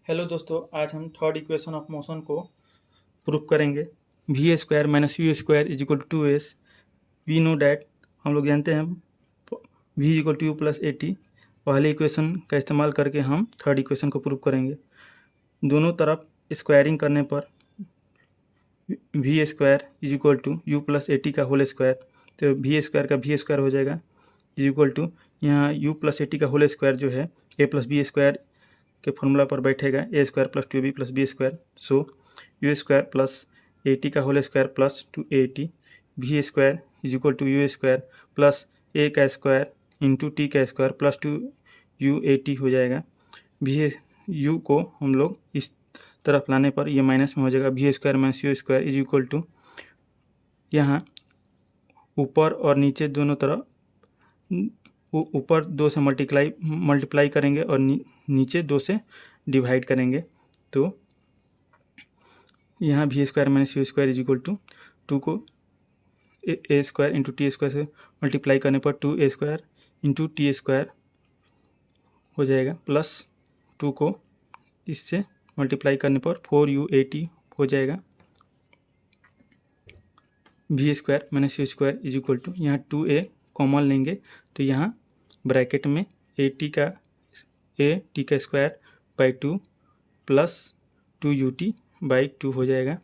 Hello दोस्तों, आज हम थर्ड इक्वेशन ऑफ मोशन को प्रूफ करेंगे। We square minus you square is equal to S. We know that, हम लोग जानते हैं V equal to you plus A T. पहले इक्वेशन का इस्तेमाल करके हम थर्ड इक्वेशन को प्रूफ करेंगे। दोनों तरफ स्क्वायरिंग करने पर v square is equal to you plus A T का होल स्क्वायर, तो वी स्क्वायर का वी स्क्वायर हो जाएगा इज इक्वल टू यहाँ यू प्लस ए टी का होल स्क्वायर जो है ए प्लस बी स्क्वायर के फॉर्मूला पर बैठेगा, a square plus two b plus b square. So u square plus A T का whole square plus two a t v square is equal to you square plus ए का square into T का square plus to U A T हो जाएगा। We you को हम लोग इस तरफ लाने पर ये माइनस में हो जाएगा। V square minus you square is equal to यहाँ ऊपर और नीचे दोनों तरफ ऊपर 2 से मल्टीप्लाई करेंगे और नीचे 2 से डिवाइड करेंगे, तो यहाँ V square minus you square is equal to 2 को A square into T square से मल्टीप्लाई करने पर 2a square into T square हो जाएगा, प्लस 2 को इससे मल्टीप्लाई करने पर 4u80 हो जाएगा। V square minus you square is equal to यहाँ 2a कॉमन लेंगे तो यहाँ ब्रैकेट में ए टी का square by 2 plus 2ut by 2 हो जाएगा।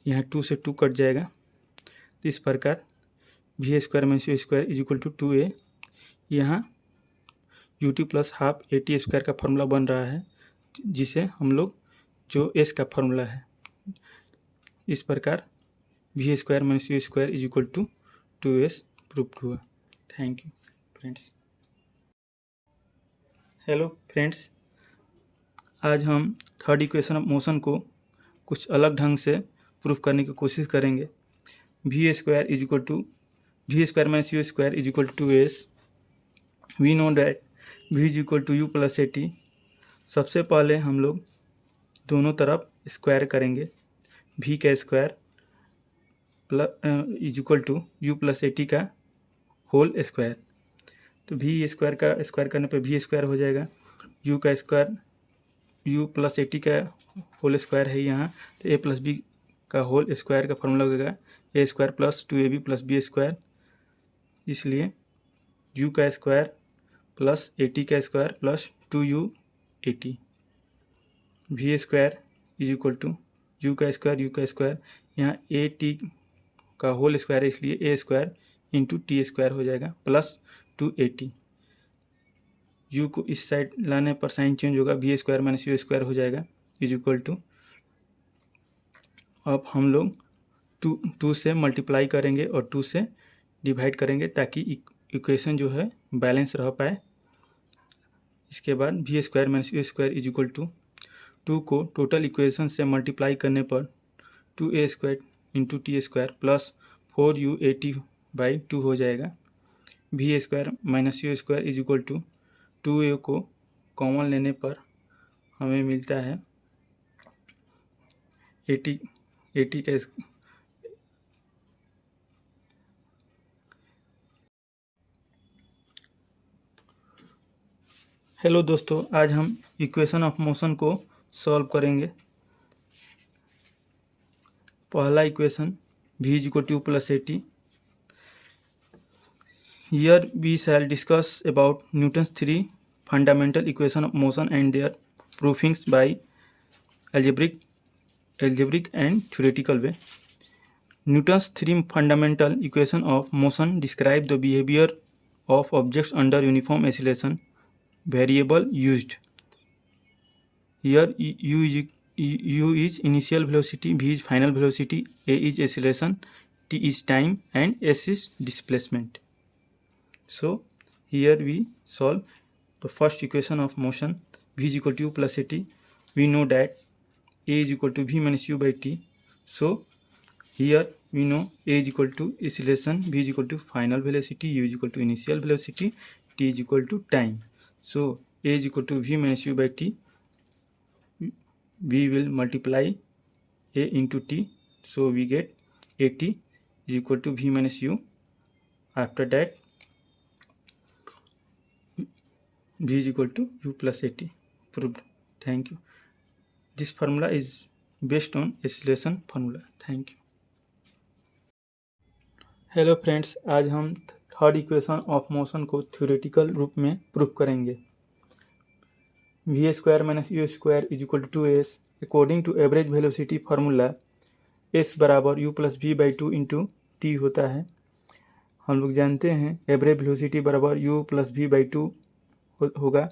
यहाँ 2 से 2 कट जाएगा, तो इस प्रकार we square minus you square is equal to 2a, यहाँ ut plus half A T square का फार्मूला बन रहा है, जिसे हम लोग जो s का फार्मूला है, इस प्रकार we square minus you square is equal to 2s proof हुआ। Thank you friends. Hello friends, आज हम थर्ड इक्वेशन ऑफ मोशन को कुछ अलग ढंग से प्रूफ करने की कोशिश करेंगे। We square is equal to we square minus you square is equal to S. We know that V is equal to you plus A T. सबसे पहले हम लोग दोनों तरफ स्क्वायर करेंगे। वी का square is equal to you plus A T का whole square, तो वी स्क्वायर का स्क्वायर करने पर वी स्क्वायर हो जाएगा। यू का square u plus A T का होल स्क्वायर है यहाँ, तो ए प्लस बी का होल स्क्वायर का फॉर्मूला होगा a square plus 2ab plus b square, इसलिए यू का स्क्वायर प्लस ए टी का square plus 2u80। V square is equal to you का स्क्वायर यहाँ ए टी का होल स्क्वायर है, इसलिए ए स्क्वायर इंटू टी स्क्वायर हो जाएगा प्लस 280। यू को इस साइड लाने पर साइन चेंज होगा, V square minus you square हो जाएगा इज इक्वल टू, अब हम लोग 2 से मल्टीप्लाई करेंगे और 2 से डिवाइड करेंगे ताकि इक्वेशन जो है बैलेंस रह पाए। इसके बाद V square minus you square is equal to 2 को टोटल इक्वेशन से मल्टीप्लाई करने पर 2a square into T square plus 4u80 by 2 हो जाएगा। V square minus you square is equal to 2a को कॉमन लेने पर हमें मिलता है 80 का हेलो दोस्तों, आज हम इक्वेशन ऑफ मोशन को सॉल्व करेंगे। पहला equation v is equal two plus A T. Here we shall discuss about Newton's 3 fundamental equation of motion and their provings by algebraic and theoretical way. Newton's 3 fundamental equation of motion describe the behavior of objects under uniform oscillation. Variable used here u is initial velocity, v is final velocity, a is acceleration, t is time and s is displacement. So here we solve the first equation of motion, v is equal to u plus at. We know that a is equal to v minus u by t. So here we know a is equal to acceleration, v is equal to final velocity, u is equal to initial velocity, t is equal to time. So a is equal to v minus u by t. We will multiply a into t, so we get at is equal to v minus u. After that v is equal to u plus at. Proved. Thank you. This formula is based on acceleration formula. Thank you. Hello friends, आज हम third equation of motion को theoretical रूप में proof करेंगे। We square minus you square is equal to s according to average velocity formula s बराबर u plus we by two into t होता है। हम लोग जानते हैं एवरेज वेलोसिटी बराबर u plus we by two होगा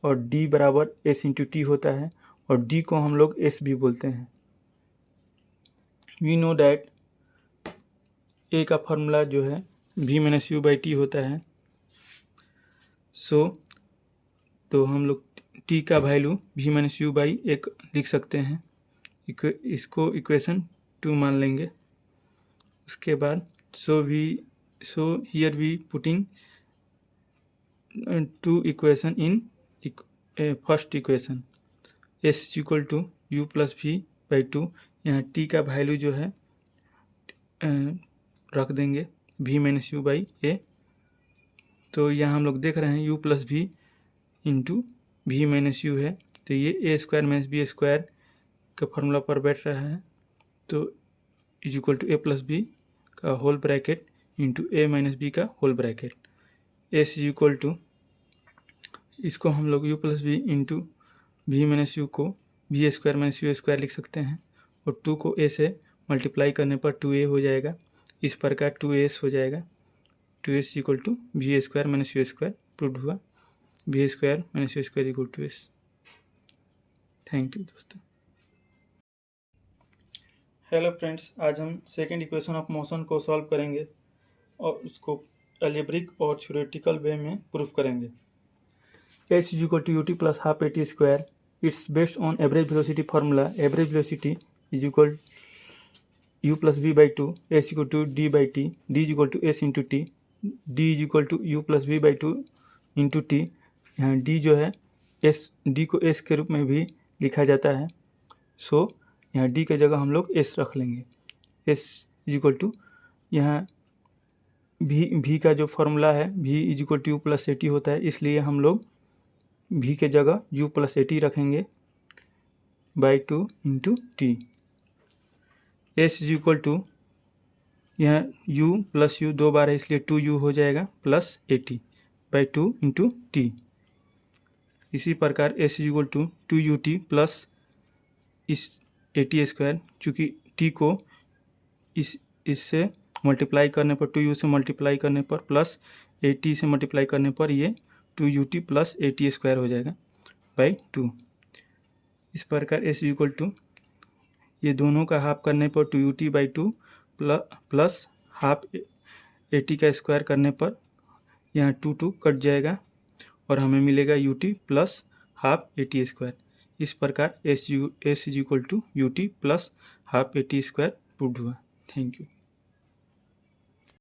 और डी बराबर एस इंटू टी होता है और डी को हम लोग एस भी बोलते हैं। वी नो डैट ए का फार्मूला जो है V minus U by T होता है। तो हम लोग टी का value V minus U by एक लिख सकते हैं। इसको इक्वेशन 2 मान लेंगे। उसके बाद so here we putting 2 equation in first equation S equal to you plus we by two. यहाँ टी का वैल्यू जो है रख देंगे V minus U by A. तो यहाँ हम लोग देख रहे हैं U plus V into we minus U है, तो ये A square minus B square का फार्मूला पर बैठ रहा है। तो is equal to A plus B का whole bracket into a minus b का whole bracket. S is equal to, इसको हम लोग u plus b into we minus u को v square minus you square लिख सकते हैं और 2 को ए से मल्टीप्लाई करने पर 2a हो जाएगा। इस प्रकार 2as हो जाएगा। 2s equal to we square minus you square prove हुआ। V square minus you square equal to s. Thank you दोस्तों। हेलो फ्रेंड्स, आज हम सेकेंड इक्वेशन ऑफ मोशन को सॉल्व करेंगे और उसको अलजेब्रिक और थ्योरेटिकल वे में प्रूफ करेंगे। H is equal to U T plus half A T square. It's based on average velocity formula. Average velocity is equal U plus we by two, S equal to D by T, D is equal to S into T, D is equal to you plus we by two into T. यहाँ D जो है S, D को S के रूप में भी लिखा जाता है। सो यहाँ डी के जगह हम लोग एस रख लेंगे। एस इज इक्वल टू, यहाँ भी का जो फॉर्मूला है V is equal to you plus A T होता है, इसलिए हम लोग भी के जगह यू प्लस ए टी रखेंगे by two into T. S is equal to, यहाँ यू प्लस यू 2 बार है इसलिए 2u हो जाएगा plus A T by two into T. इसी प्रकार S is equal to 2ut plus इस ए टी स्क्वायर, चूँकि टी को इससे मल्टीप्लाई करने पर 2u से मल्टीप्लाई करने पर प्लस ए टी से मल्टीप्लाई करने पर ये 2ut plus A T square हो जाएगा बाई 2। इस प्रकार एस इक्वल टू, ये दोनों का हाफ करने पर 2ut by 2 plus half A T का स्क्वायर करने पर यहाँ 2 कट जाएगा और हमें मिलेगा ut plus half A T square. इस प्रकार S is equal to ut plus half A T square proved हुआ। Thank you.